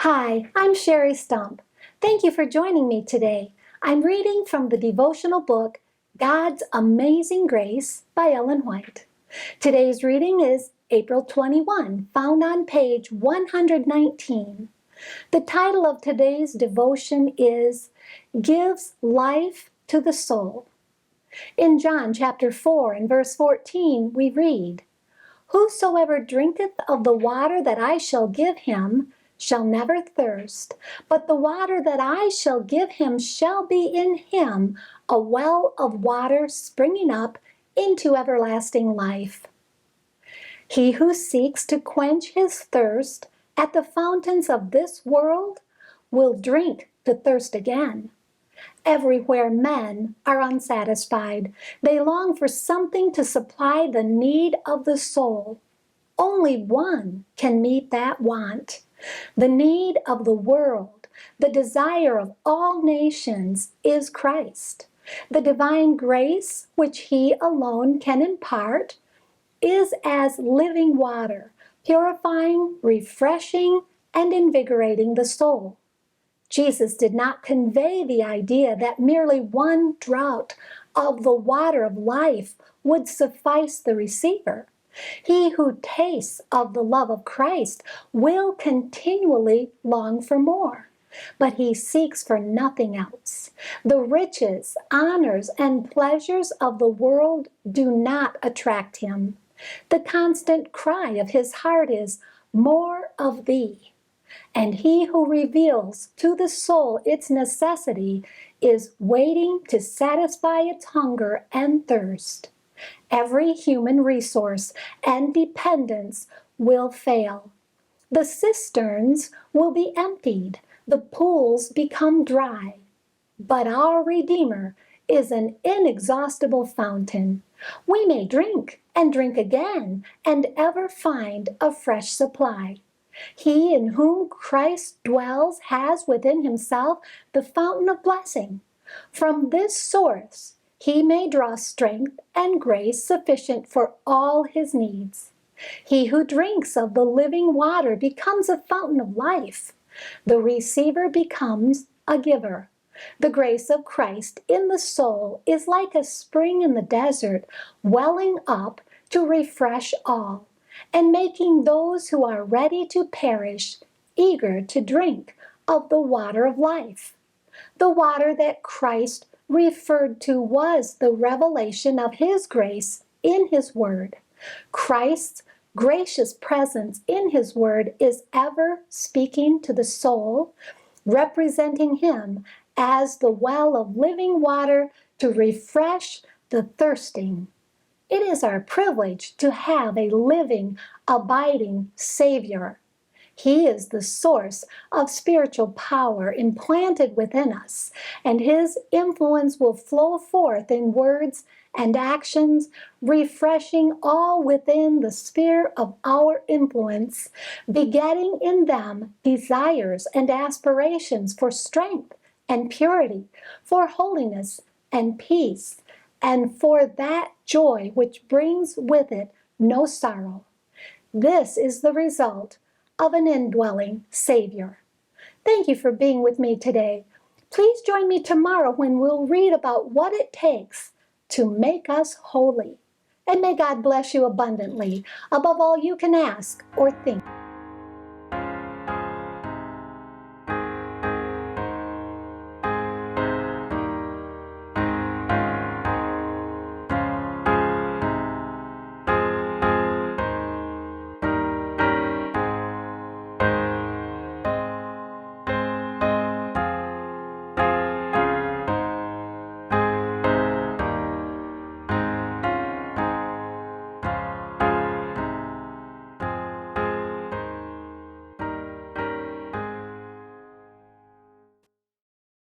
Hi, I'm Sherry Stump. Thank you for joining me today. I'm reading from the devotional book, God's Amazing Grace by Ellen White. Today's reading is April 21, found on page 119. The title of today's devotion is Gives Life to the Soul. In John chapter 4 and verse 14, we read, "Whosoever drinketh of the water that I shall give him shall never thirst, but the water that I shall give him shall be in him a well of water springing up into everlasting life." He who seeks to quench his thirst at the fountains of this world will drink to thirst again. Everywhere men are unsatisfied. They long for something to supply the need of the soul. Only one can meet that want. The need of the world, the desire of all nations, is Christ. The divine grace which He alone can impart is as living water, purifying, refreshing, and invigorating the soul. Jesus did not convey the idea that merely one draught of the water of life would suffice the receiver. He who tastes of the love of Christ will continually long for more, but he seeks for nothing else. The riches, honors, and pleasures of the world do not attract him. The constant cry of his heart is, "More of thee." And he who reveals to the soul its necessity is waiting to satisfy its hunger and thirst. Every human resource and dependence will fail. The cisterns will be emptied, the pools become dry. But our Redeemer is an inexhaustible fountain. We may drink and drink again and ever find a fresh supply. He in whom Christ dwells has within himself the fountain of blessing. From this source he may draw strength and grace sufficient for all his needs. He who drinks of the living water becomes a fountain of life. The receiver becomes a giver. The grace of Christ in the soul is like a spring in the desert, welling up to refresh all, and making those who are ready to perish eager to drink of the water of life. The water that Christ referred to was the revelation of His grace in His Word. Christ's gracious presence in His Word is ever speaking to the soul, representing Him as the well of living water to refresh the thirsting. It is our privilege to have a living, abiding Savior. He is the source of spiritual power implanted within us, and His influence will flow forth in words and actions, refreshing all within the sphere of our influence, begetting in them desires and aspirations for strength and purity, for holiness and peace, and for that joy which brings with it no sorrow. This is the result of an indwelling Savior. Thank you for being with me today. Please join me tomorrow when we'll read about what it takes to make us holy. And may God bless you abundantly, above all you can ask or think.